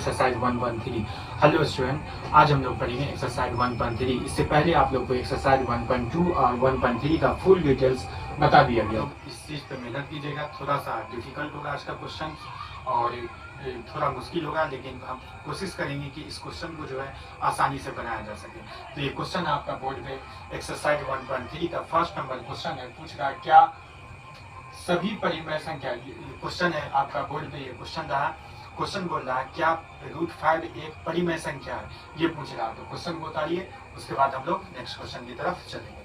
Exercise 1.3। Hello student, आज हम लोग पढ़ेंगे एक्सरसाइज 1.3। इससे पहले आप लोग को एक्सरसाइज 1.2 और 1.3 का फुल डिटेल्स बता दिया गया। इस चीज़ पे मेहनत कीजिएगा। थोड़ा सा डिफिकल्ट होगा आज का क्वेश्चन और थोड़ा मुश्किल होगा, लेकिन हम कोशिश करेंगे कि इस क्वेश्चन को जो है आसानी से बनाया जा सके। तो ये क्वेश्चन आपका बोर्ड पे एक्सरसाइज 1.3 का फर्स्ट नंबर क्वेश्चन है। पूछ रहा है क्या सभी परिमेय संख्या, क्वेश्चन है आपका बोर्ड पे, ये क्वेश्चन रहा। क्वेश्चन बोल रहा है क्या √5 एक परिमेय संख्या है, ये पूछ रहा है। तो क्वेश्चन को उतारिए, उसके बाद हम लोग नेक्स्ट क्वेश्चन की तरफ चलेंगे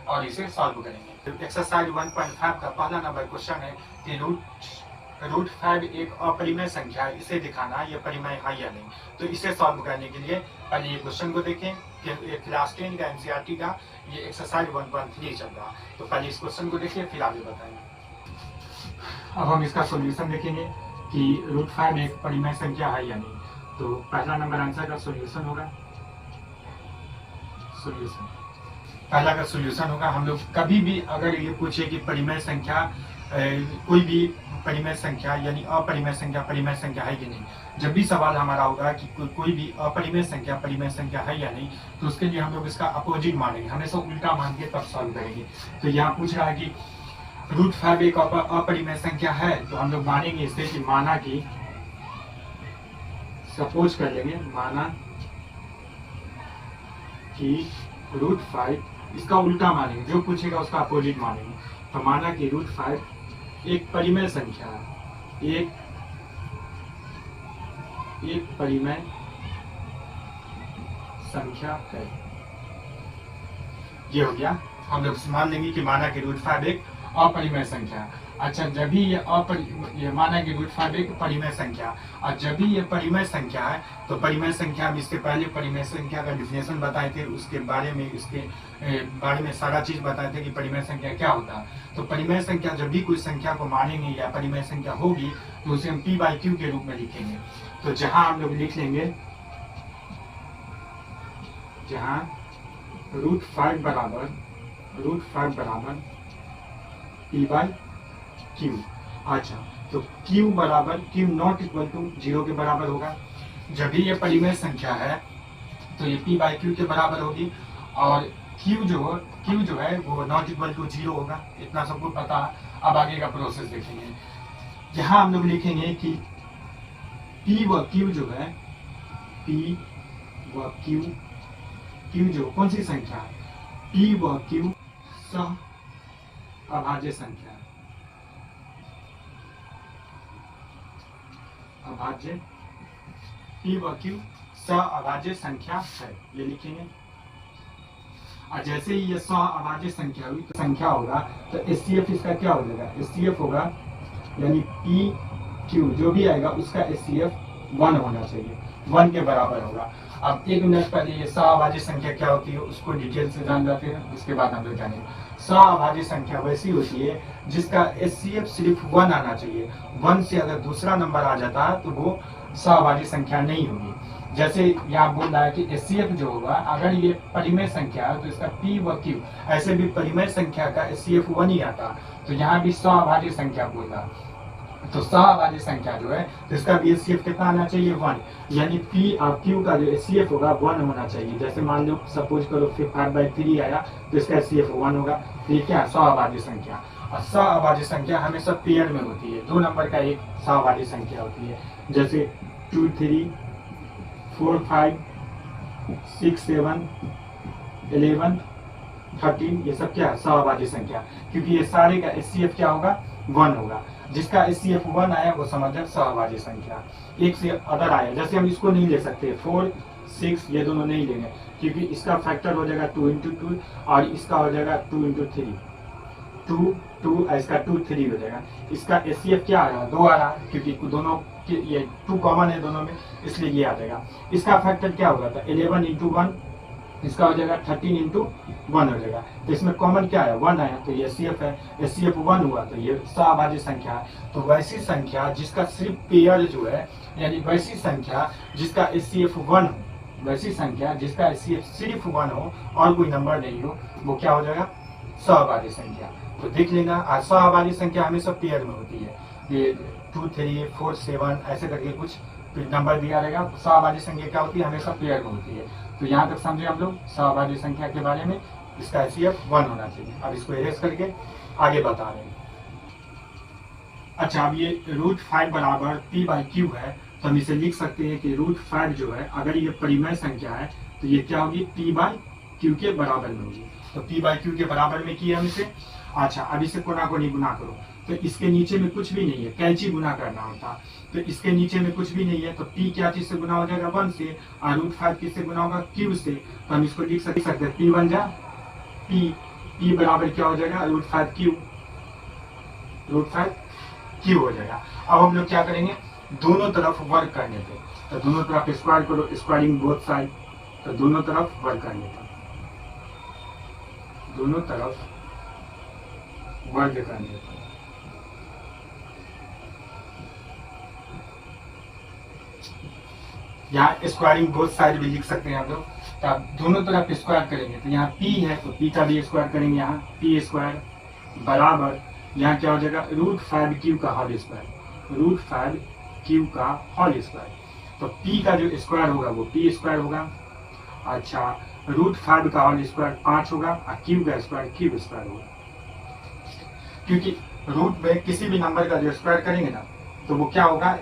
और इसे सॉल्व करेंगे। तो एक्सरसाइज 1.5 का पहला नंबर क्वेश्चन है कि √5 एक अपरिमेय संख्या है, इसे दिखाना ये परिमेय है या नहीं। तो इसे सॉल्व करने के लिए पहले ये क्वेश्चन को देखें कि क्लास 10 का एनसीईआरटी का ये एक्सरसाइज 1.3 चल रहा। तो पहले इस क्वेश्चन को देखिए, फिर आगे बताएंगे। अब हम इसका सॉल्यूशन देखेंगे कि √5 एक परिमेय संख्या है या नहीं। तो पहला नंबर आंसर का सॉल्यूशन होगा, पहला का सॉल्यूशन होगा। हम लोग कभी भी अगर ये पूछे कि परिमेय संख्या, कोई भी परिमेय संख्या यानी अपरिमेय संख्या परिमेय संख्या है कि नहीं, जब भी सवाल हमारा होगा कि कोई भी अपरिमेय संख्या परिमेय संख्या है या नहीं, तो उसके लिए हम लोग इसका अपोजिट मानेंगे, हमेशा उल्टा मान के तब सॉल्व करेंगे। तो यहाँ पूछ रहा है कि √5 एक अपरिमेय संख्या है, तो हम लोग मानेंगे इससे कि माना कि, सपोज कर लेंगे, माना कि √5, इसका उल्टा मानेंगे, जो पूछेगा उसका अपोजिट मानेंगे। तो माना कि √5 एक परिमेय संख्या है, एक परिमेय संख्या है। ये हो गया। हम लोग मान लेंगे कि माना कि √5 एक अपरिमेय संख्या है। अच्छा, जब भी ये माना कि √5 एक परिमेय संख्या, और जब भी ये परिमेय संख्या है, तो परिमेय संख्या हम इसके पहले परिमेय संख्या का डिफिनेशन बताए थे, उसके बारे में, इसके बारे में सारा चीज बताए थे कि परिमेय संख्या क्या होता है। तो परिमेय संख्या जब भी कोई संख्या को मानेंगे या परिमेय संख्या होगी, तो उसे हम p/q के रूप में लिखेंगे। तो जहां हम लोग लिख लेंगे, जहां √5 बराबर p/q। अच्छा, तो q बराबर q नॉट इक्वल टू 0 के बराबर होगा। जब भी ये परिमेय संख्या है तो ये p/q के बराबर होगी, और q जो है वो नॉट इक्वल टू 0 होगा। इतना सबको पता है। अब आगे का प्रोसेस देखेंगे। यहाँ हम लोग लिखेंगे कि p व q जो है, p व q जो कौन सी संख्या है, p व q सह अभाज्य संख्या, अभाज्य, p व q सह अभाज्य संख्या है, ये लिखेंगे। और जैसे ही ये सह अभाज्य संख्या हुई, तो संख्या होगा, तो HCF इसका क्या हो जाएगा, HCF होगा यानी p q जो भी आएगा उसका HCF 1 होना चाहिए, 1 के बराबर होगा। अब एक मिनट पहले ये सहअभाज्य संख्या क्या होती है उसको डिटेल से जान जाते हैं, उसके बाद हम लोग जानेंगे। सहअभाज्य संख्या वैसी होती है जिसका HCF सिर्फ 1 आना चाहिए। 1 से अगर दूसरा नंबर आ जाता है तो वो सहअभाज्य संख्या नहीं होगी। जैसे यहाँ बोल रहा है कि HCF जो होगा, अगर ये परिमेय संख्या है तो इसका p व q, ऐसे भी परिमेय संख्या का HCF 1 ही आता। तो यहाँ भी सहअभाज्य संख्या बोल रहा, तो सहअभाज्य संख्या जो है तो इसका भी HCF कितना आना चाहिए, 1, यानी p और q का जो HCF होगा 1 होना चाहिए। जैसे मान लो सपोज करो 5/3 आया तो इसका HCF 1 होगा। तो ये क्या है, सहअभाज्य संख्या। और सहअभाज्य संख्या हमेशा पेयर में होती है, 2 नंबर का एक सहअभाज्य संख्या होती है। जैसे 2, 3, 4, 5, 6, 7, 11, 13, ये सब क्या है, सहअभाज्य संख्या। क्योंकि ये सारे का HCF क्या होगा, 1 होगा। जिसका HCF 1 आया वो समझ सहअभाज्य संख्या। एक से अदर आया, जैसे हम इसको नहीं ले सकते 4, 6, ये दोनों नहीं लेंगे, क्योंकि इसका फैक्टर हो जाएगा 2 × 2 और इसका हो जाएगा 2 × 3, 2, 2, इसका 2, 3 हो जाएगा। इसका HCF क्या आ रहा है, 2 आ रहा है, क्योंकि दोनों ये 2 कॉमन है दोनों में, इसलिए ये आ जाएगा। इसका फैक्टर क्या होगा, तो 11 × 1, इसका हो जाएगा 13 × 1 हो जाएगा। तो इसमें कॉमन क्या है, 1 आया, तो ये HCF है, HCF 1 हुआ, तो ये सहअभाज्य संख्या है। तो वैसी संख्या जिसका सिर्फ पेयर जो है, यानी वैसी संख्या जिसका HCF 1 हो, वैसी संख्या जिसका HCF सिर्फ 1 हो और कोई नंबर नहीं हो, वो क्या हो जाएगा, सहअभाज्य संख्या। तो देख लेना, सहअभाज्य संख्या हमेशा पेयर में होती है। ये 2, 3, 4, 7 ऐसे करके कुछ नंबर दिया रहेगा। सहअभाज्य संख्या क्या होती है, हमेशा पेयर में होती है। तो यहाँ तक समझे हम लोग सहअभाज्य संख्या के बारे में। इसका HCF 1 होना चाहिए। अब इसको इरेज करके आगे बता रहे हैं। अच्छा, अब ये √5 बराबर P/Q है, तो हम इसे लिख सकते हैं कि √5 जो है, अगर ये परिमेय संख्या है तो ये क्या होगी, P/Q के बराबर में होगी। तो P/Q के बराबर में किया हम इसे। अच्छा, अब इसे कोना कोनी गुना करो, तो इसके नीचे में कुछ भी नहीं है, कैंची गुना करना होता। तो इसके नीचे में कुछ भी नहीं है, तो P क्या चीज से गुना हो जाएगा, 1 से, और √5 किससे गुना होगा, Q से। तो हम इसको लिख सकते हैं P बन जा P बराबर क्या हो जाएगा, √5Q हो जाएगा। अब हम लोग क्या करेंगे, दोनों तरफ वर्क करने पे, तो दोनों तरफ स्क्वायर करो, स्क्वायरिंग बोथ साइड। तो दोनों तरफ वर्क करने पे, दोनों तरफ वर्ग करने पे, यहाँ स्क्वायरिंग बोथ साइड भी लिख सकते हैं आप लोग। तो आप दोनों तरफ स्क्वायर करेंगे, तो यहाँ P है तो P का भी स्क्वायर करेंगे, यहाँ P² बराबर, यहाँ क्या हो जाएगा, √5Q का होल स्क्वायर, √5Q का होल स्क्वायर। तो P का जो स्क्वायर होगा वो P² होगा। अच्छा, √5 का होल स्क्वायर 5 होगा, और Q का स्क्वायर Q² होगा। क्योंकि रूट में किसी भी नंबर का जो स्क्वायर करेंगे ना, तो वो क्या होगा,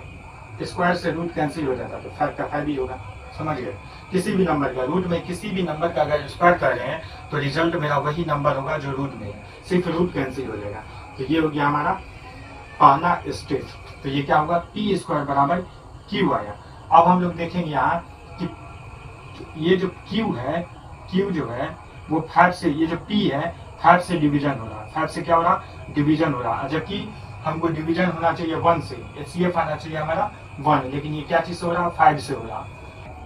स्क्वायर से रूट कैंसिल हो जाता है, तो 5 का 5 ही होगा। समझ गए, किसी भी नंबर का रूट में किसी भी नंबर का अगर स्क्वायर कर रहे हैं तो रिजल्ट मेरा वही नंबर होगा जो रूट में है, सिर्फ रूट कैंसिल हो जाएगा। तो ये हो गया हमारा पहला स्टेप। तो ये क्या होगा, P² बराबर Q आया। अब हम लोग देखेंगे यहाँ कि ये जो Q है, Q जो है वो 5 से, ये जो P है 5 से डिवीजन हो रहा है, 5 से क्या हो रहा, डिवीजन हो रहा है। जबकि हमको डिवीजन होना चाहिए 1 से, HCF आना चाहिए हमारा 1, लेकिन ये क्या चीज से हो रहा है, 5 से हो रहा।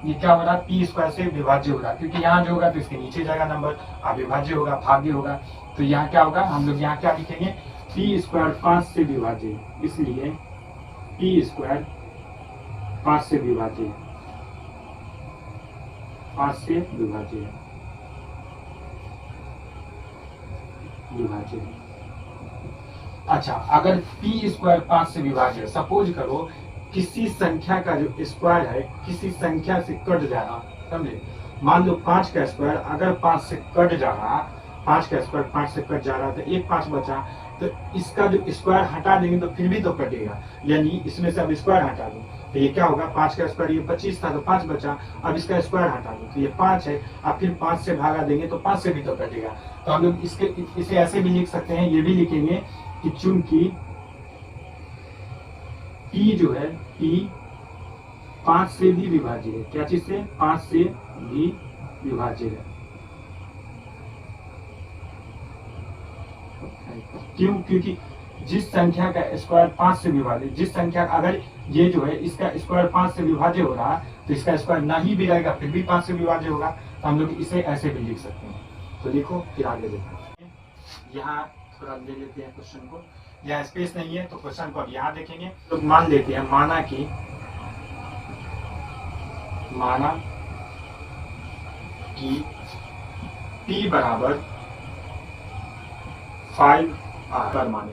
ये क्या हो रहा है, P² से विभाज्य हो रहा, क्योंकि यहाँ जो होगा तो इसके नीचे जाएगा नंबर, अविभाज्य होगा, भाग्य होगा। तो यहाँ क्या होगा, हम लोग यहाँ क्या लिखेंगे, P² 5 से विभाज्य, इसलिए P² 5 से विभाज्य, 5 से विभाज्य है। अच्छा, अगर P² 5 से विभाज्य, सपोज करो किसी संख्या का जो स्क्वायर है किसी संख्या से कट जा रहा, समझे, मान लो 5 का स्क्वायर अगर 5 से कट जा रहा, 5 का स्क्वायर 5 से कट जा रहा, तो एक 5 बचा, तो इसका जो स्क्वायर हटा देंगे तो फिर भी तो कटेगा, यानी इसमें से अब स्क्वायर हटा दो तो ये क्या होगा, 5 का स्क्वायर ये 25 था तो 5 बचा, अब इसका स्क्वायर हटा दो तो ये 5 है, अब फिर 5 से भागा देंगे तो 5 से भी तो कटेगा। तो हम लोग इसे ऐसे भी लिख सकते हैं, ये भी लिखेंगे कि चूंकि P जो है, P 5 से भी विभाज्य है, क्या चीज से, 5 से भी विभाज्य है। क्यों, क्योंकि जिस संख्या का स्क्वायर 5 से विभाज्य, जिस संख्या अगर ये जो है इसका स्क्वायर 5 से विभाज्य हो रहा है तो इसका स्क्वायर नहीं भी रहेगा फिर भी 5 से विभाज्य होगा। तो हम लोग इसे ऐसे भी लिख सकते हैं। तो देखो फिर आगे देखते हैं, यहाँ थोड़ा ले लेते हैं क्वेश्चन को, यहाँ स्पेस नहीं है तो क्वेश्चन को अब यहाँ देखेंगे। तो मान लेते हैं, माना कि P बराबर 5R पर माने।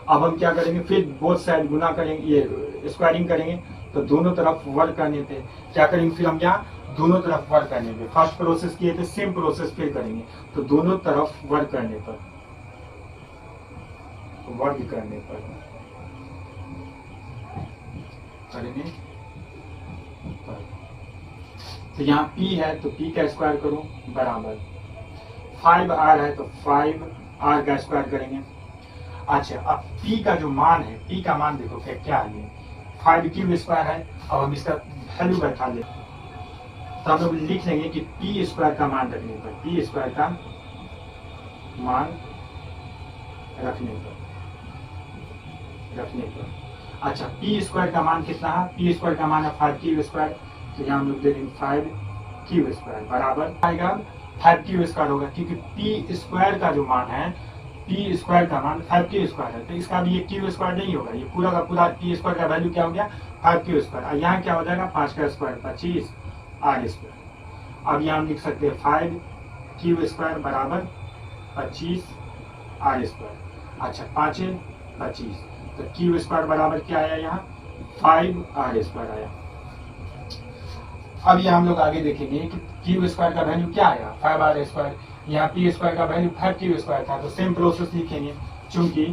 अब हम क्या करेंगे, फिर बोथ साइड गुना करेंगे, ये स्क्वायरिंग करेंगे, तो दोनों तरफ वर्क करने पे क्या करेंगे, फिर हम यहाँ दोनों तरफ वर्क करने पे, फर्स्ट प्रोसेस किए थे सेम प्रोसेस फिर करेंगे, तो दोनों तरफ वर्क करने पर, वर्ग करने पर करेंगे। तो यहाँ P है तो P का स्क्वायर करो बराबर 5R है तो 5R का स्क्वायर करेंगे। अच्छा, अब P का जो मान है, P का मान देखो क्या है, ये 5Q² है। अब हम इसका वैल्यू बैठा ले, तो हम लोग लिख लेंगे कि P² का मान रखने पर, P² का मान रखने पर। अच्छा, P² का मान कितना है, P² का मान है 5Q², तो यहाँ हम लोग दे देंगे 5Q² बराबर आएगा 5Q² होगा, क्योंकि P² का जो मान है, P² का मान 5Q² है, तो इसका भी ये Q² नहीं होगा, ये पूरा का पूरा P² का वैल्यू क्या हो गया 5Q²। और यहाँ क्या हो जाएगा, 5 का स्क्वायर 25R²। अब यहाँ हम लिख सकते हैं 5Q² बराबर 25R²। अच्छा, 5 25, तो Q² बराबर क्या आया, यहाँ 5R² आया। अब ये हम लोग आगे देखेंगे कि क्यू स्क्वायर का वैल्यू क्या आया 5r²। यहाँ पी स्क्वायर का वैल्यू 5q² था, तो सेम प्रोसेस लिखेंगे। चूंकि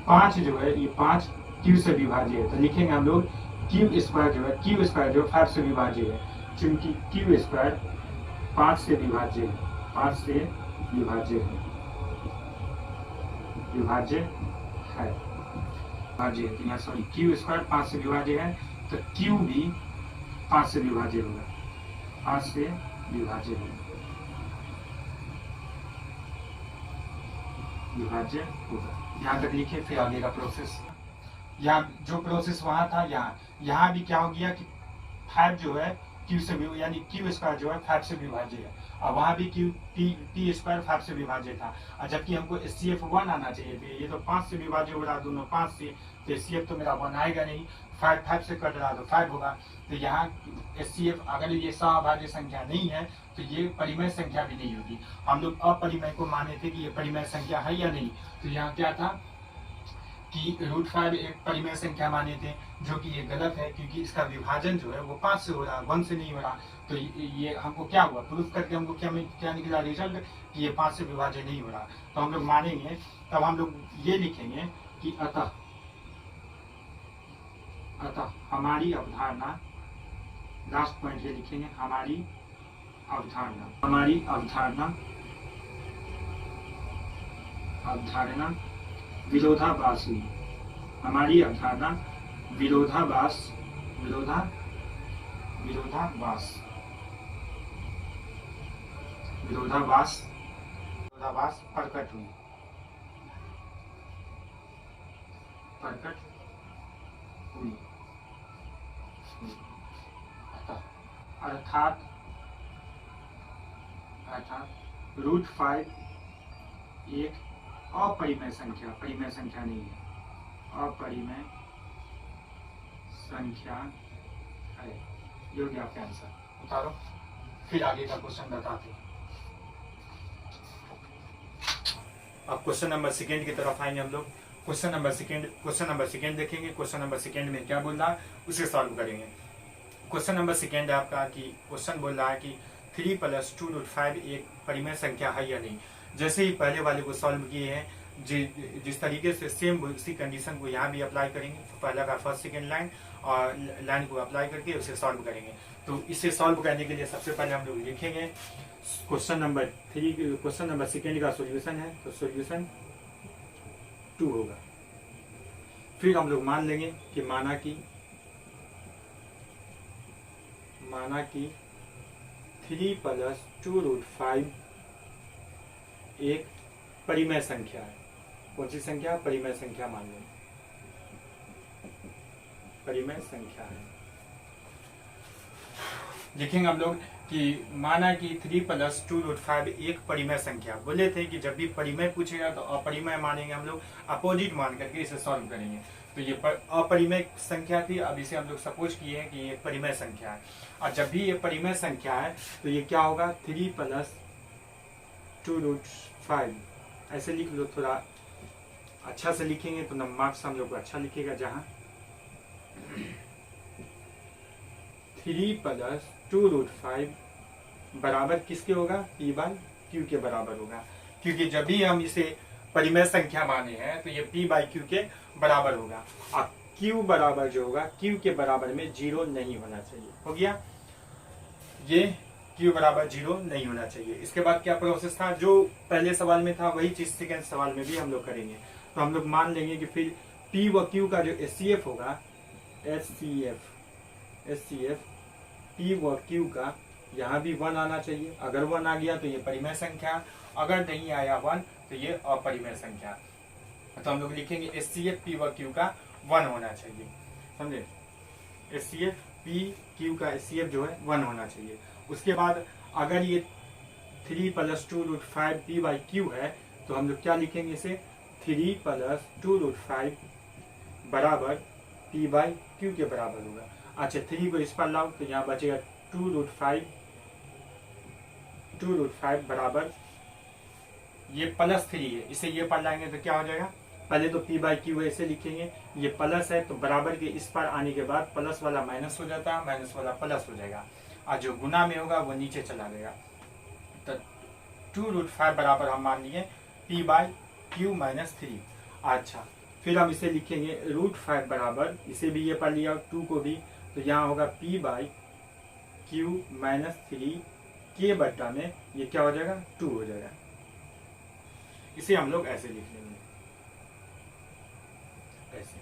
5 जो है ये 5 क्यू से विभाज्य है, तो लिखेंगे हम लोग क्यू स्क्वायर जो है 5 से विभाज्य है। चूंकि क्यू स्क्वायर 5 से विभाज्य है, 5 से विभाज्य है, विभाज्य है, विभाज्य है। तो यहाँ सॉरी क्यू स्क्वायर 5 से विभाज्य है, तो क्यू भी 5 से विभाज्य होगा, 5 से विभाज्य होगा, विभाज्य होगा। यहाँ तक लिखे, फिर आगे का प्रोसेस। यहाँ जो प्रोसेस वहां था यहाँ भी क्या हो गया कि 5 जो है क्यू से यानी क्यू स्क्वायर जो है 5 से विभाज्य है, और वहां भी क्यू पी स्क्वायर 5 से विभाज्य था, और जबकि हमको SCF 1 आना चाहिए थे। ये तो 5 से विभाज्य हो रहा, दोनों 5 से, तो SCF तो मेरा 1 आएगा नहीं, 5 से कट रहा तो 5 होगा। तो यहाँ SCF अगर ये सह-अभाज्य संख्या नहीं है तो ये परिमेय संख्या भी नहीं होगी। हम लोग अपरिमेय को माने थे कि ये परिमेय संख्या है या नहीं, तो यहाँ क्या था कि √5 एक परिमेय संख्या माने थे, जो कि ये गलत है, क्योंकि इसका विभाजन जो है वो 5 से हो रहा है, 1 से नहीं हो रहा। तो ये हमको क्या हुआ, प्रूफ करके हमको क्या निकला रिजल्ट कि ये 5 से विभाजन नहीं हो रहा। तो हम लोग मानेंगे, तब हम लोग ये लिखेंगे कि अतः हमारी अवधारणा, लास्ट पॉइंट ये लिखेंगे, हमारी अवधारणा विरोधाभास हुई। हमारी अवधारणा विरोधाभास प्रकट हुई, अर्थात √5 एक अपरिमेय संख्या, परिमेय संख्या नहीं है, अपरिमेय संख्या है। ये हो गया आपका आंसर। उतारो, फिर आगे का क्वेश्चन बताते हैं। अब क्वेश्चन नंबर सेकेंड की तरफ आएंगे हम लोग। क्वेश्चन नंबर सेकेंड देखेंगे। क्वेश्चन नंबर सेकेंड में क्या बोल रहा है उसे सॉल्व करेंगे। क्वेश्चन नंबर सेकेंड है आपका कि क्वेश्चन बोल रहा है कि 3 + 2√5 एक परिमेय संख्या है या नहीं। जैसे ही पहले वाले को सॉल्व किए हैं, जिस तरीके से सेम उसी कंडीशन को यहाँ भी अप्लाई करेंगे। पहला का फर्स्ट सेकेंड लाइन और लाइन को अप्लाई करके उसे सॉल्व करेंगे। तो इसे सॉल्व करने के लिए सबसे पहले हम लोग लिखेंगे क्वेश्चन नंबर सेकेंड का सॉल्यूशन है, तो सॉल्यूशन 2 होगा। फिर हम लोग मान लेंगे कि माना कि 3 + 2√5 एक परिमेय संख्या है। कौन सी संख्या? परिमेय संख्या मान लेंगे, परिमेय संख्या है। लिखेंगे हम लोग कि माना कि 3 + 2√5 एक परिमेय संख्या। बोले थे कि जब भी परिमेय पूछेगा तो अपरिमेय मानेंगे हम लोग, अपोजिट मान करके इसे सॉल्व करेंगे। तो ये अपरिमेय संख्या थी, अब इसे हम लोग सपोज किए हैं कि ये परिमेय संख्या है। और जब भी ये परिमेय संख्या है तो ये क्या होगा, 3 + 2√5 ऐसे लिख लो। थोड़ा अच्छा से लिखेंगे तो मार्क्स हम लोग को अच्छा लिखेगा। जहाँ 3 + 2√5 बराबर किसके होगा, p/q के बराबर होगा। क्योंकि जब भी हम इसे परिमेय संख्या माने हैं तो ये p/q के बराबर होगा। और q बराबर जो होगा, q के बराबर में 0 नहीं होना चाहिए। हो गया, ये q बराबर 0 नहीं होना चाहिए। इसके बाद क्या प्रोसेस था, जो पहले सवाल में था वही चीज सेकेंड सवाल में भी हम लोग करेंगे। तो हम लोग मान लेंगे कि फिर p व q का जो SCF होगा, SCF p व q का यहाँ भी 1 आना चाहिए। अगर 1 आ गया तो ये परिमेय संख्या, अगर नहीं आया 1 तो ये अपरिमेय संख्या। तो हम लोग लिखेंगे SCF p व q का 1 होना चाहिए। समझे, SCF p q का SCF जो है 1 होना चाहिए। उसके बाद अगर ये 3 + 2√5 p/q है तो हम लोग क्या लिखेंगे, इसे 3 + 2√5 बराबर p/q के बराबर होगा। अच्छा, 3 को इस पर लाओ तो यहाँ बचेगा 2√5 बराबर ये +3 है, इसे ये पर लाएंगे तो क्या हो जाएगा पहले तो p बाई क्यू ऐसे लिखेंगे, ये प्लस है तो बराबर के इस पर आने के बाद प्लस वाला माइनस हो जाता है, माइनस वाला प्लस हो जाएगा, और जो गुना में होगा वो नीचे चला जाएगा। तो 2√5 बराबर हम मान लिए p बाई क्यू माइनस 3। अच्छा, फिर हम इसे लिखेंगे √5 बराबर, इसे भी ये पढ़ लिया 2 को भी, तो यहाँ होगा p बाई क्यू माइनस 3 के बट्टा में ये क्या हो जाएगा 2 हो जाएगा। इसे हम लोग ऐसे लिख लेंगे, ऐसे,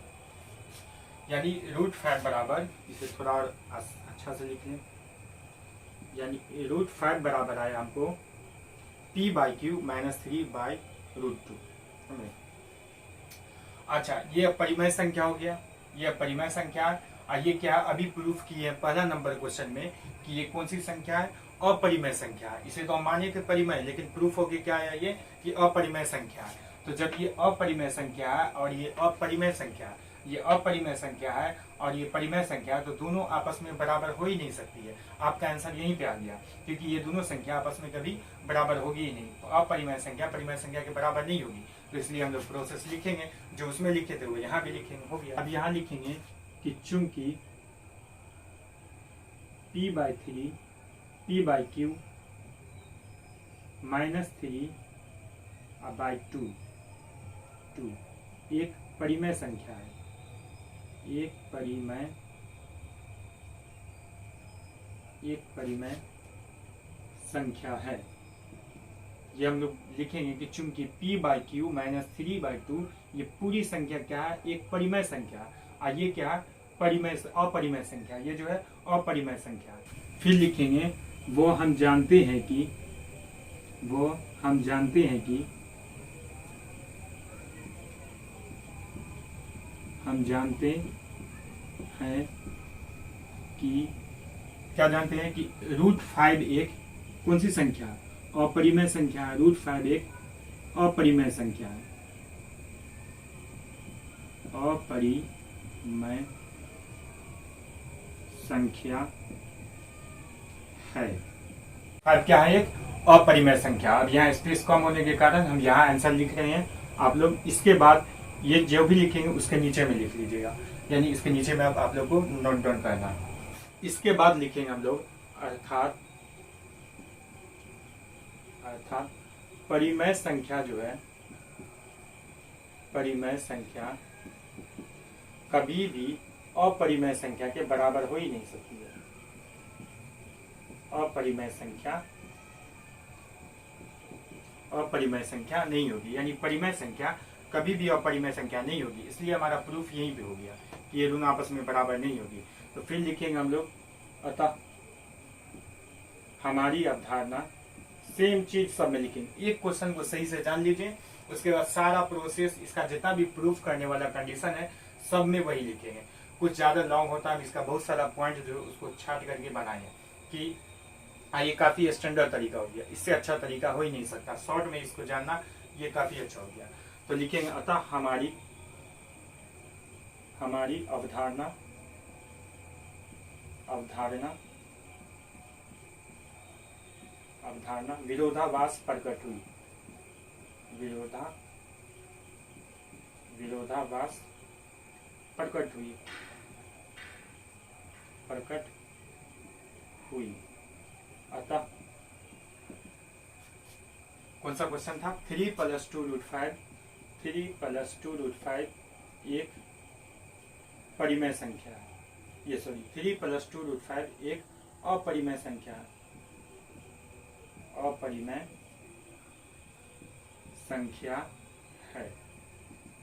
यानी √5 बराबर, इसे थोड़ा और अच्छा से लिख लें, यानी √5 बराबर आया हमको p by Q minus 3 by √2। अच्छा, ये परिमेय संख्या हो गया, ये परिमेय संख्या है। और ये क्या है, अभी प्रूफ की है पहला नंबर क्वेश्चन में कि ये कौन सी संख्या है, अपरिमेय संख्या है। इसे तो हम मानिए कि परिमेय, लेकिन प्रूफ हो गया क्या है ये कि अपरिमेय संख्या है। तो जब ये अपरिमेय संख्या है और ये अपरिमेय संख्या है, ये अपरिमेय संख्या है और ये परिमेय संख्या है, तो दोनों आपस में बराबर हो ही नहीं सकती है। आपका आंसर यहीं पे आ गया, क्योंकि ये दोनों संख्या आपस में कभी बराबर होगी ही नहीं। तो अपरिमेय संख्या परिमेय संख्या के बराबर नहीं होगी, तो इसलिए हम लोग प्रोसेस लिखेंगे, जो उसमें लिखे थे वो यहाँ भी लिखेंगे, हो गया। अब यहाँ लिखेंगे कि चूंकि p by 3 p by Q minus 3 by 2 एक परिमेय संख्या है, एक परिमेय संख्या है। ये हम लोग लिखेंगे कि चूंकि p by Q minus 3 by 2 ये पूरी संख्या क्या है, एक परिमेय संख्या, और ये क्या है परिमेय अपरिमेय संख्या, ये जो है अपरिमेय संख्या। फिर लिखेंगे वो हम जानते हैं कि क्या जानते हैं कि √5 एक कौन सी संख्या, अपरिमेय संख्या है। √5 एक अपरिमेय संख्या है, अपरिमेय संख्या है। अब क्या है, एक अपरिमेय संख्या। अब यहाँ स्पेस कम होने के कारण हम यहाँ आंसर लिख रहे हैं। आप लोग इसके बाद ये जो भी लिखेंगे उसके नीचे में लिख लीजिएगा, यानी इसके नीचे में आप लोग को नोट डाउन करना। इसके बाद लिखेंगे हम लोग अर्थात परिमेय संख्या जो है, परिमेय संख्या कभी भी अपरिमेय संख्या के बराबर हो ही नहीं सकती है। अपरिमेय संख्या नहीं होगी, यानी परिमेय संख्या कभी भी अपरिमेय संख्या नहीं होगी। इसलिए हमारा प्रूफ यहीं पे हो गया कि ये दोनों आपस में बराबर नहीं होगी। तो फिर लिखेंगे हम लोग, अतः हमारी अवधारणा, सेम चीज सब में लिखेंगे। एक क्वेश्चन को सही से जान लीजिए, उसके बाद सारा प्रोसेस, इसका जितना भी प्रूफ करने वाला कंडीशन है सब में वही लिखेंगे। कुछ ज्यादा लॉन्ग होता है, इसका बहुत सारा पॉइंट जो उसको छाट करके बनाए कि ये काफी स्टैंडर्ड तरीका हो गया, इससे अच्छा तरीका हो ही नहीं सकता। शॉर्ट में इसको जानना ये काफी अच्छा हो गया। तो लिखेंगे अतः हमारी अवधारणा विरोधाभास प्रकट हुई, विरोधाभास प्रकट हुई। अतः कौन सा क्वेश्चन था, 3 + 2√5 एक परिमेय संख्या है। ये 3 + 2√5 एक अपरिमेय संख्या है, अपरिमेय संख्या है।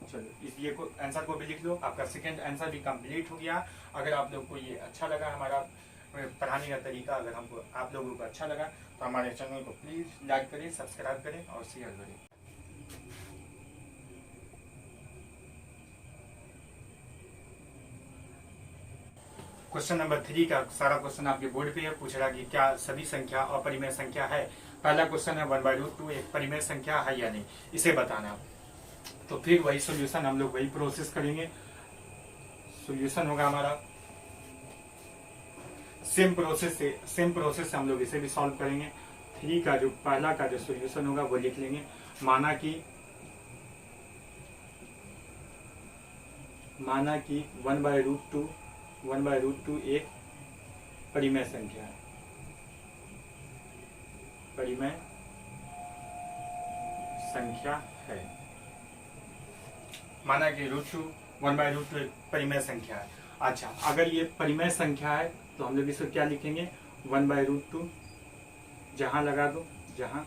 चलो इसलिए को आंसर को भी लिख लो, आपका सेकंड आंसर भी कंप्लीट हो गया। अगर आप लोग को ये अच्छा लगा, हमारा पढ़ाने का तरीका अगर हमको आप लोगों को अच्छा लगा, तो हमारे चैनल को प्लीज लाइक करें, सब्सक्राइब करें और शेयर करें। क्वेश्चन नंबर 3 का सारा क्वेश्चन आपके बोर्ड पे है। पूछ रहा कि क्या सभी संख्या अपरिमेय संख्या है। पहला क्वेश्चन है 1/√2 एक परिमेय संख्या है या नहीं, इसे बताना। तो फिर वही सॉल्यूशन हम लोग वही प्रोसेस करेंगे। सॉल्यूशन होगा हमारा सेम प्रोसेस से हम लोग इसे भी सॉल्व करेंगे। 3 का जो पहला का जो सॉल्यूशन होगा वो लिख लेंगे। माना कि माना कि 1/√2 एक परिमेय संख्या है, परिमेय संख्या है। माना कि √2 1/√2 एक परिमेय संख्या है। अच्छा, अगर ये परिमेय संख्या है तो हम लोग इसको क्या लिखेंगे, 1/√2 जहां लगा दो, जहां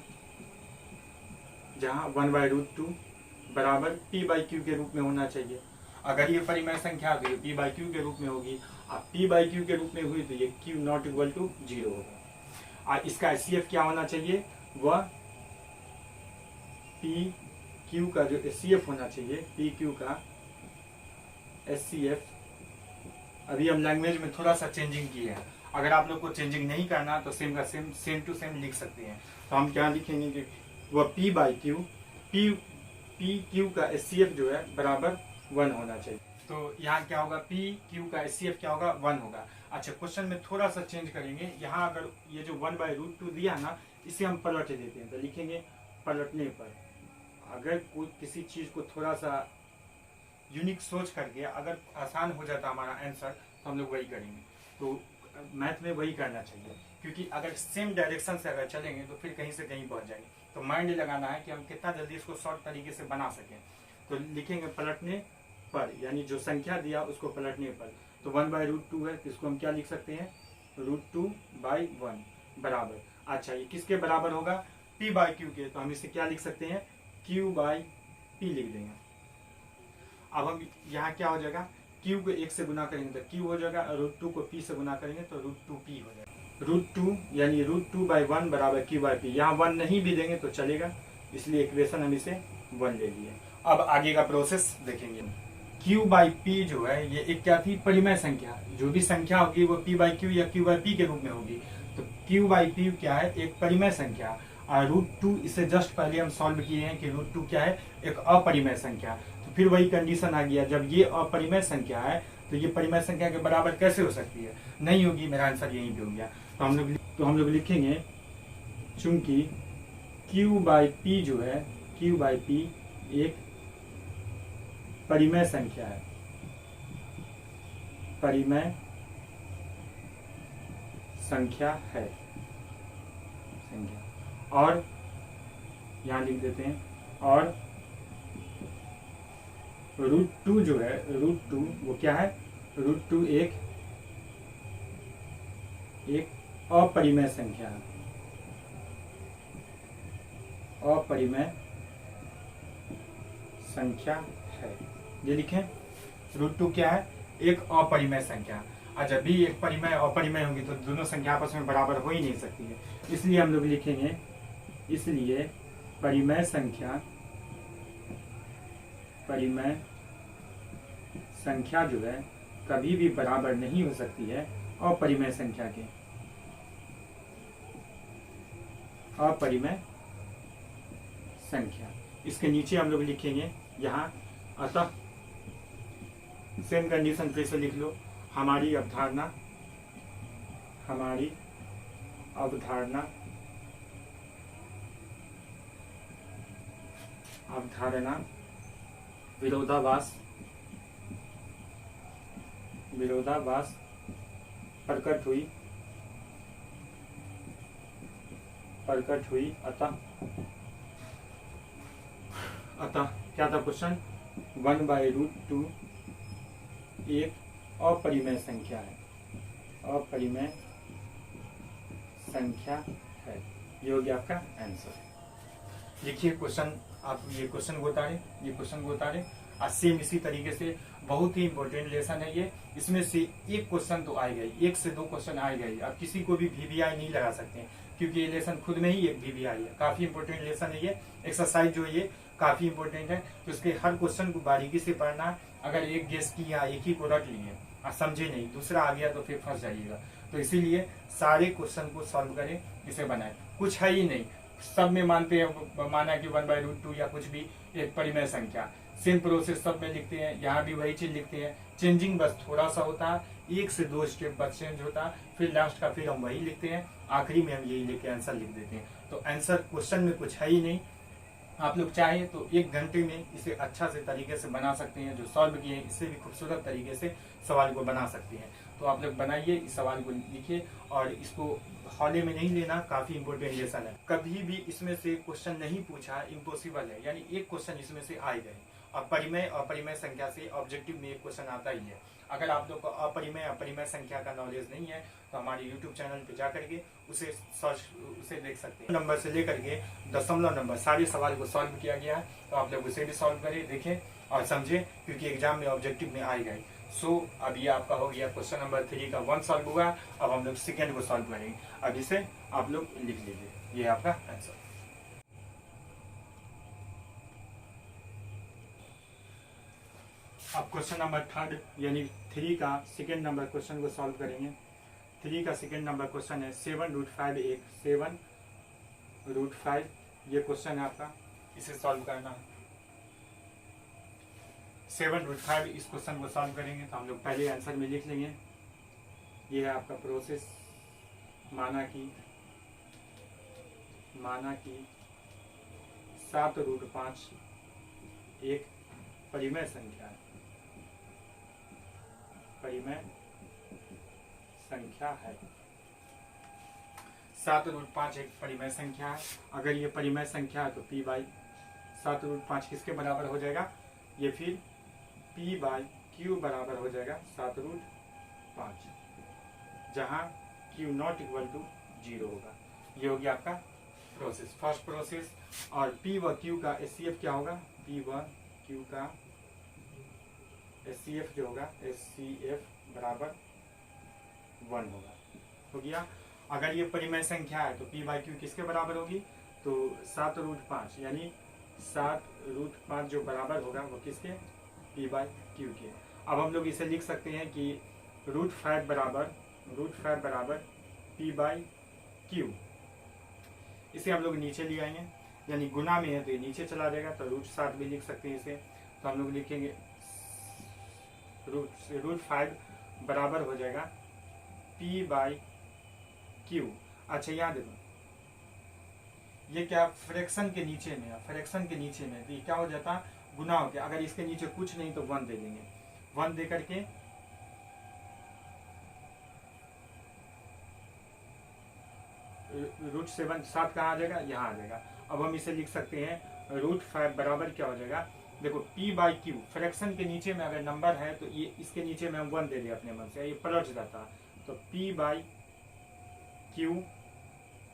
1/√2 बराबर p/q के रूप में होना चाहिए। अगर ये परिमेय संख्या तो ये p/q के रूप में होगी। अब p/q के रूप में हुई तो ये q नॉट इक्वल टू 0 होगा। और इसका HCF क्या होना चाहिए, वह pq का जो HCF होना चाहिए, pq का HCF, अभी हम लैंग्वेज में थोड़ा सा चेंजिंग किए हैं। अगर आप लोग को चेंजिंग नहीं करना तो सेम का सेम टू सेम लिख सकते हैं। तो हम क्या लिखेंगे कि वह p/q pq का HCF जो है बराबर 1 होना चाहिए। तो यहाँ क्या होगा, pq का HCF क्या होगा, 1 होगा। अच्छा, क्वेश्चन में थोड़ा सा चेंज करेंगे। यहाँ अगर ये जो 1/√2 दिया ना, इसे हम पलट देते हैं। तो लिखेंगे पलटने पर, अगर कोई किसी चीज को थोड़ा सा यूनिक सोच करके अगर आसान हो जाता हमारा आंसर तो हम लोग वही करेंगे। तो मैथ में वही करना चाहिए, क्योंकि अगर सेम डायरेक्शन से अगर चलेंगे तो फिर कहीं से कहीं पहुंच जाएंगे। तो माइंड लगाना है कि हम कितना जल्दी इसको शॉर्ट तरीके से बना सकें। तो लिखेंगे पलटने पर, यानी जो संख्या दिया उसको पलटने पर। तो 1/√2 है, तो इसको हम क्या लिख सकते हैं, √2/1 बराबर। अच्छा, ये किसके बराबर होगा, p/q के। तो हम इसे क्या लिख सकते हैं, q/p लिख देंगे। अब हम यहाँ क्या हो जाएगा, q को 1 से गुना करेंगे तो q हो जाएगा, और √2 को p से गुना करेंगे तो √2p हो जाएगा। √2 यानी √2/1 बराबर q/p। यहाँ 1 नहीं भी देंगे तो चलेगा, इसलिए इक्वेशन हम इसे 1 ले लिए। अब आगे का प्रोसेस देखेंगे। q/p जो है ये एक क्या थी, परिमेय संख्या। जो भी संख्या होगी वो p/q या q/p के रूप में होगी। तो q/p क्या है, एक परिमेय संख्या। और √2 इसे जस्ट पहले हम सॉल्व किए हैं कि √2 क्या है, एक अपरिमेय संख्या। तो फिर वही कंडीशन आ गया, जब ये अपरिमेय संख्या है तो ये परिमेय संख्या के बराबर कैसे हो सकती है, नहीं होगी। मेरा आंसर यहीं पे हो गया। तो हम लोग लिखेंगे, चूंकि q/p जो है, q/p एक परिमेय संख्या है, परिमेय संख्या है, संख्या। और यहां लिख देते हैं, और √2 जो है, √2 वो क्या है, √2 एक अपरिमेय संख्या है, अपरिमेय संख्या है। ये लिखें, √2 क्या है, एक अपरिमेय संख्या। और जब भी एक परिमेय अपरिमेय होगी तो दोनों संख्या आपस में बराबर हो ही नहीं सकती है। इसलिए हम लोग लिखेंगे, इसलिए परिमेय संख्या, परिमेय संख्या जो है कभी भी बराबर नहीं हो सकती है अपरिमेय संख्या के, अपरिमेय संख्या। इसके नीचे हम लोग लिखेंगे यहाँ, अतः सेम कंडीशन फिर से लिख लो, हमारी अवधारणा, हमारी अवधारणा, अवधारणा विरोधाभास, विरोधाभास प्रकट हुई, प्रकट हुई। अतः क्या था क्वेश्चन, 1/√2 एक अपरिमेय संख्या है, अपरिमेय संख्या है। ये हो गया आपका आंसर। लिखिए क्वेश्चन, आप ये क्वेश्चन को उतारे, ये क्वेश्चन को उतारे। आज सेम इसी तरीके से बहुत ही इंपॉर्टेंट लेसन है ये। इसमें से एक क्वेश्चन तो आएगा ही, 1 से 2 क्वेश्चन आएगा ही। आप किसी को भी VVI नहीं लगा सकते हैं, क्योंकि ये लेसन खुद में ही एक VVI है। काफी इंपॉर्टेंट लेसन है ये। एक्सरसाइज जो है ये काफी इंपॉर्टेंट है, तो इसके हर क्वेश्चन को बारीकी से पढ़ना। अगर एक गेस किया, एक ही को रट लिए और समझे नहीं, दूसरा आ गया तो फिर फंस जाइएगा। तो इसीलिए सारे क्वेश्चन को सॉल्व करें, इसे बनाए। कुछ है ही नहीं, सब में मानते हैं, माना कि 1/√2 या कुछ भी एक परिमेय संख्या। सेम प्रोसेस सब में लिखते हैं, यहाँ भी वही चीज लिखते हैं। चेंजिंग बस थोड़ा सा होता है, 1 से 2 स्टेप बस चेंज होता है, फिर लास्ट का फिर हम वही लिखते हैं, आखिरी में हम यही लेके आंसर लिख देते हैं। तो आंसर क्वेश्चन में कुछ है ही नहीं, आप लोग चाहे तो 1 घंटे में इसे अच्छा से तरीके से बना सकते हैं। जो सॉल्व किए हैं इससे भी खूबसूरत तरीके से सवाल को बना सकते हैं। तो आप लोग बनाइए, इस सवाल को लिखिए और इसको हौले में नहीं लेना, काफी इंपॉर्टेंट लेसन है। कभी भी इसमें से क्वेश्चन नहीं पूछा इम्पॉसिबल है, यानी एक क्वेश्चन इसमें से आ गए। अब परिमेय और परिमेय संख्या से ऑब्जेक्टिव में एक क्वेश्चन आता ही है। अगर आप लोग को अपरिमेय अपरिमेय संख्या का नॉलेज नहीं है तो हमारे यूट्यूब चैनल पे जा करके उसे देख सकते हैं। नंबर से लेकर के दशमलव नंबर सारे सवाल को सॉल्व किया गया है, तो आप लोग उसे भी सॉल्व करें, देखें और समझें, क्योंकि एग्जाम में ऑब्जेक्टिव में आएगा। सो अब ये आपका हो गया क्वेश्चन नंबर 3 का 1 सॉल्व हुआ। अब हम लोग सेकेंड को सॉल्व करेंगे। अब इसे आप लोग लिख लीजिए, ये आपका आंसर। अब क्वेश्चन नंबर 3 यानी 3 का सेकेंड नंबर क्वेश्चन को सॉल्व करेंगे। 3 का सेकेंड नंबर क्वेश्चन है 7√5 7√5 ये क्वेश्चन है आपका, इसे सॉल्व करना है। 7√5 इस क्वेश्चन को सॉल्व करेंगे तो हम लोग पहले आंसर में लिख लेंगे। ये है आपका प्रोसेस। माना कि 7√5 एक परिमेय संख्या है, परिमेय संख्या है। 7√5 एक परिमेय संख्या है। अगर ये परिमेय संख्या है तो p बाई 7√5 किसके बराबर हो जाएगा, ये फिर p बाई क्यू बराबर हो जाएगा 7√5, जहां q नॉट इक्वल टू 0 होगा। ये हो गया आपका प्रोसेस, फर्स्ट प्रोसेस। और p व q का SCF क्या होगा, p व q का SCF जो होगा SCF बराबर 1 होगा। हो गया। अगर ये परिमेय संख्या है तो p बाई क्यू किसके बराबर होगी, तो 7√5 यानी 7√5 जो बराबर होगा वो किसके, p बाई क्यू के। अब हम लोग इसे लिख सकते हैं कि √5 बराबर p बाई क्यू। इसे हम लोग नीचे ले आएंगे, यानी गुना में है तो ये नीचे चला जाएगा, तो √7 भी लिख सकते हैं इसे। तो हम लोग लिखेंगे √5 बराबर हो जाएगा p बाई क्यू। अच्छा यहाँ देखो, ये क्या फ्रैक्शन के नीचे में है, फ्रैक्शन के नीचे में तो ये क्या हो जाता, गुना हो गया। अगर इसके नीचे कुछ नहीं तो 1 दे देंगे, 1 दे करके √7 कहाँ आ जाएगा, यहाँ आ जाएगा। अब हम इसे लिख सकते हैं √5 बराबर क्या हो जाएगा, देखो p बाई क्यू, फ्रैक्शन के नीचे में अगर नंबर है तो ये इसके नीचे में हम 1 दे दिया अपने मन से, ये पलट जाता। तो p बाई क्यू,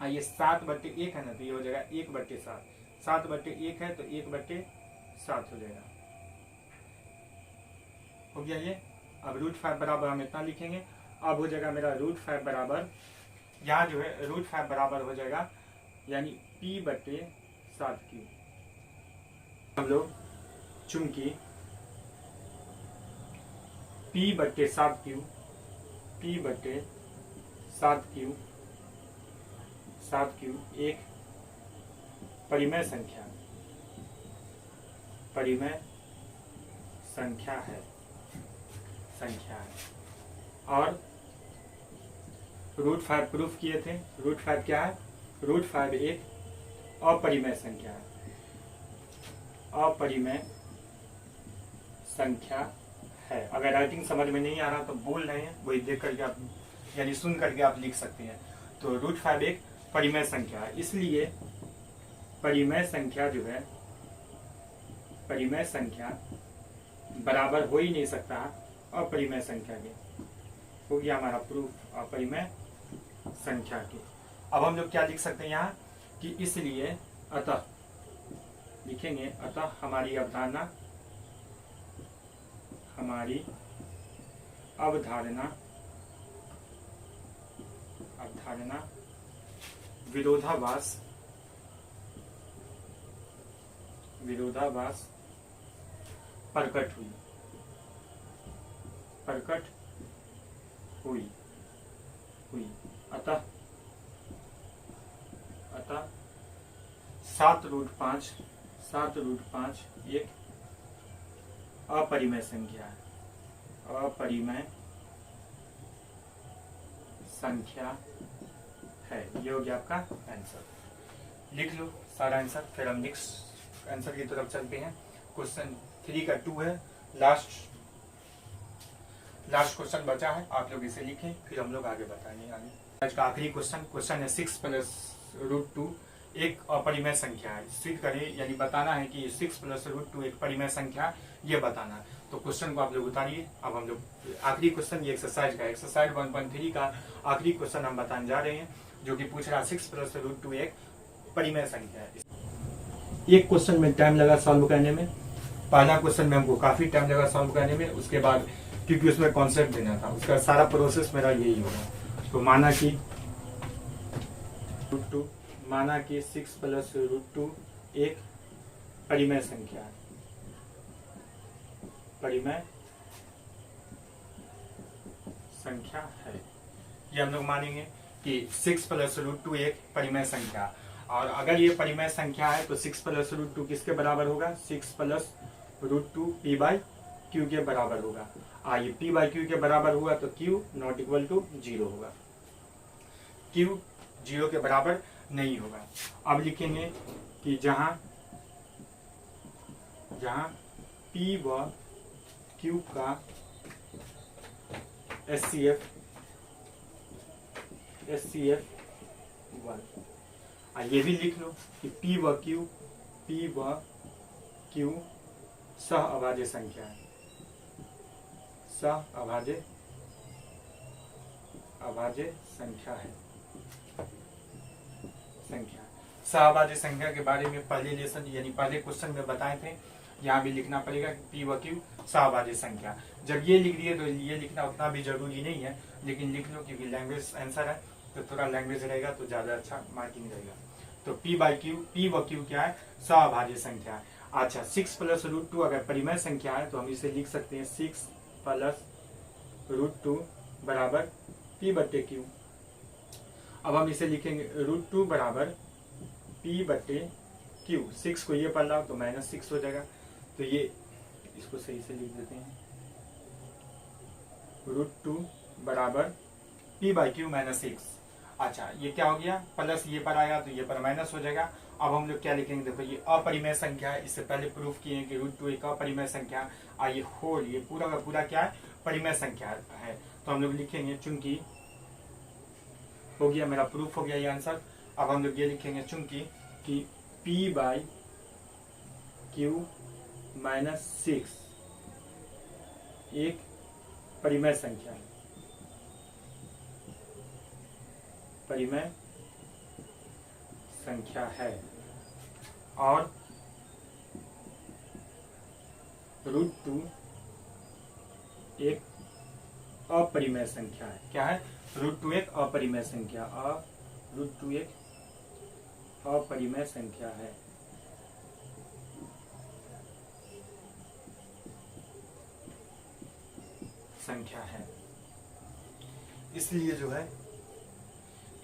ये 7/1 है ना, तो ये हो जाएगा 1/7। 7/1 है तो 1/7 हो जाएगा। हो गया ये। अब √5 बराबर हम इतना लिखेंगे। अब हो जाएगा मेरा √5 बराबर, यहाँ जो है √5 बराबर हो जाएगा यानी p/7 क्यू। हम लोग चूंकि p/7 Q, p/7 Q, 7 Q एक परिमेय संख्या है, और √5 प्रूफ किए थे। √5 क्या है, √5 एक अपरिमेय संख्या है, अपरिमेय संख्या है। अगर राइटिंग समझ में नहीं आ रहा तो बोल रहे हैं, वही देख करके आप यानी सुन करके आप लिख सकते हैं। तो √5 एक परिमेय संख्या है, इसलिए परिमेय संख्या जो है, परिमेय संख्या बराबर हो ही नहीं सकता अपरिमेय संख्या के। हो गया हमारा प्रूफ अपरिमेय संख्या के। अब हम लोग क्या लिख सकते हैं यहाँ कि इसलिए अतः लिखेंगे, अतः हमारी अवधारणा विरोधाभास प्रकट हुई। अतः 7√5 एक अपरिमेय संख्या है, अपरिमेय संख्या है। ये हो गया आपका आंसर। लिख लो सारा आंसर, फिर हम नेक्स्ट आंसर की तरफ चलते हैं। क्वेश्चन 3 का 2 है, लास्ट क्वेश्चन बचा है, आप लोग इसे लिखें फिर हम लोग आगे बताएंगे। आज का आखिरी क्वेश्चन है 6 + √2 एक अपरिमेय संख्या है। सिद्ध करें यानी बताना है कि 6 + √2 एक परिमेय संख्या, ये बताना है। तो क्वेश्चन को आप लोग उतारिए। अब हम लोग आखिरी क्वेश्चन, ये एक्सरसाइज 1.3 का आखिरी क्वेश्चन हम बताने जा रहे हैं, जो कि पूछ रहा 6 + √2 एक परिमेय संख्या है। एक क्वेश्चन में टाइम लगा सॉल्व करने में, पहला क्वेश्चन में हमको काफी टाइम लगा सॉल्व करने में, उसके बाद क्योंकि उसमें कॉन्सेप्ट देना था, उसका सारा प्रोसेस मेरा यही होगा। तो माना कि 6 + √2 एक परिमेय संख्या है, परिमेय संख्या है। ये हम लोग मानेंगे कि 6 + √2 एक परिमेय संख्या, और अगर ये परिमेय संख्या है तो 6 + √2 किसके बराबर होगा? 6 + √2 p/q के बराबर होगा। ये p/q के बराबर हुआ तो q ≠ 0 होगा, q 0 के बराबर नहीं होगा। अब लिखेंगे कि जहां p व q का HCF 1, ये भी लिख लो कि p व q सहअभाज्य संख्या है, सहअभाज्य संख्या है। सहअभाज्य संख्या के बारे में पहले लेसन यानी पहले क्वेश्चन में बताए थे, यहाँ भी लिखना पड़ेगा कि p व q सहअभाज्य संख्या। जब ये लिख दिए तो ये लिखना उतना भी जरूरी नहीं है, लेकिन लिख लो क्योंकि लैंग्वेज आंसर है तो थोड़ा लैंग्वेज रहेगा तो ज्यादा अच्छा मार्किंग रहेगा। तो p व q क्या है? सहअभाज्य संख्या। अच्छा, 6 + √2 अगर परिमेय संख्या है तो हम इसे लिख सकते हैं 6 + √2 बराबर p/q। अब हम इसे लिखेंगे √2 बराबर p/q। 6 को ये पढ़ रहा हो तो -6 हो जाएगा, तो ये इसको सही से लिख देते हैं, √2 बराबर p/q -6। अच्छा, ये क्या हो गया? प्लस ये पर आया तो ये पर माइनस हो जाएगा। अब हम लोग क्या लिखेंगे? देखो ये अपरिमेय संख्या है, इससे पहले प्रूफ किए कि √2 एक अपरिमेय संख्या, ये होल ये पूरा का पूरा क्या है? परिमेय संख्या है। तो हम लोग लिखेंगे चूंकि हो गया, मेरा प्रूफ हो गया ये आंसर। अब हम लोग ये लिखेंगे चूंकि कि p/q -6 एक परिमेय संख्या है, परिमेय संख्या है, और √2 एक अपरिमेय संख्या है। क्या है? √2 एक अपरिमेय संख्या, √2 एक अपरिमेय संख्या है। इसलिए जो है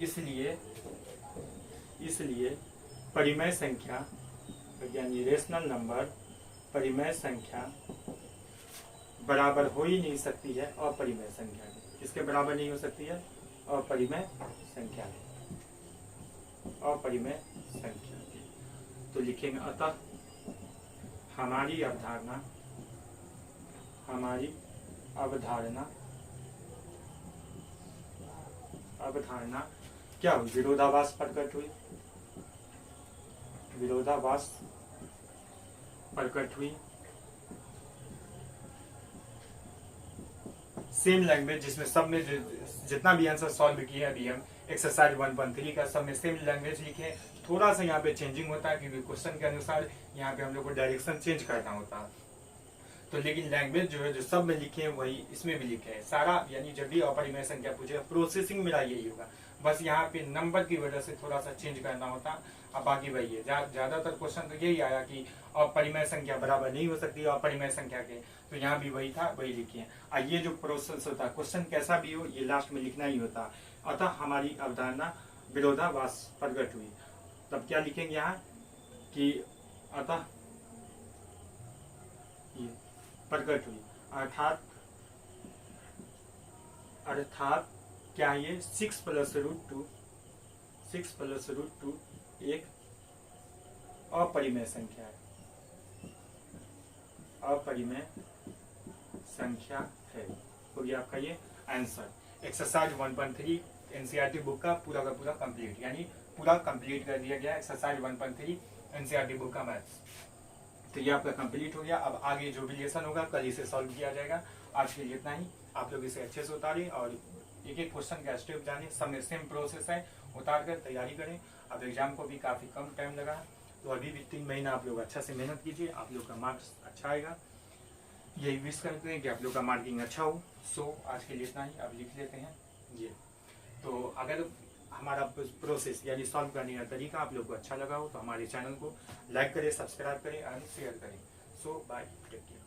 इसलिए परिमेय संख्या यानी रेशनल नंबर परिमेय संख्या बराबर हो ही नहीं सकती है अपरिमेय संख्या के। किसके बराबर नहीं हो सकती है? अपरिमेय संख्या के, अपरिमेय संख्या के। तो लिखेंगे अतः हमारी अवधारणा क्या हुई? विरोधाभास प्रकट हुई, विरोधाभास प्रकट हुई। सेम लैंग्वेज जिसमें सब में जितना भी आंसर सॉल्व किया अभी हम एक्सरसाइज 1.3 का, सब में सेम लैंग्वेज लिखे। थोड़ा सा यहाँ पे चेंजिंग होता है क्योंकि क्वेश्चन के अनुसार यहाँ पे हम लोग को डायरेक्शन चेंज करना होता है। तो लेकिन लैंग्वेज जो है जो सब में लिखे हैं वही इसमें भी लिखे हैं सारा, यानी जब भी अपरिमेय संख्या पूछेगा प्रोसेसिंग मेरा यही होगा, बस यहाँ पे नंबर की वजह से थोड़ा सा चेंज करना होता। अब बाकी वही है, ज्यादातर क्वेश्चन तो यही आया कि अपरिमेय संख्या बराबर नहीं हो सकती अपरिमेय संख्या के, तो यहाँ भी वही था वही लिखिए। ये जो प्रोसेस होता है क्वेश्चन कैसा भी हो ये लास्ट में लिखना ही होता। अतः हमारी अवधारणा विरोधाभास प्रकट हुई, तब क्या लिखेंगे यहाँ कि अतः ये प्रकट हुई, अर्थात क्या ये 6 + √2 एक अपरिमेय संख्या है, अपरिमेय संख्या है। हो गया आपका ये आंसर। एक्सरसाइज 1.3 एनसीईआरटी बुक का पूरा कंप्लीट, यानी पूरा कंप्लीट कर दिया गया एक्सरसाइज 1.3 एनसीईआरटी बुक का मैथ्स। तो ये आपका कंप्लीट हो गया। अब आगे जो भी लेसन होगा कल इसे सॉल्व किया जाएगा। आज के लिए इतना ही। आप लोग इसे अच्छे से उतारें और एक एक क्वेश्चन का स्टेप जाने। सब में सेम प्रोसेस है, उतार कर तैयारी करें। अब एग्जाम को भी काफी कम टाइम लगा है, तो अभी भी 3 महीना आप लोग अच्छा से मेहनत कीजिए, आप लोग का मार्क्स अच्छा आएगा। यही विश करते हैं कि आप लोग का मार्किंग अच्छा हो। सो आज के लिए इतना ही। अब लिख लेते हैं ये। तो अगर हमारा प्रोसेस यानी सॉल्व करने का तरीका आप लोग को अच्छा लगा हो तो हमारे चैनल को लाइक करें, सब्सक्राइब करें और शेयर करें। सो बाय, टेक केयर।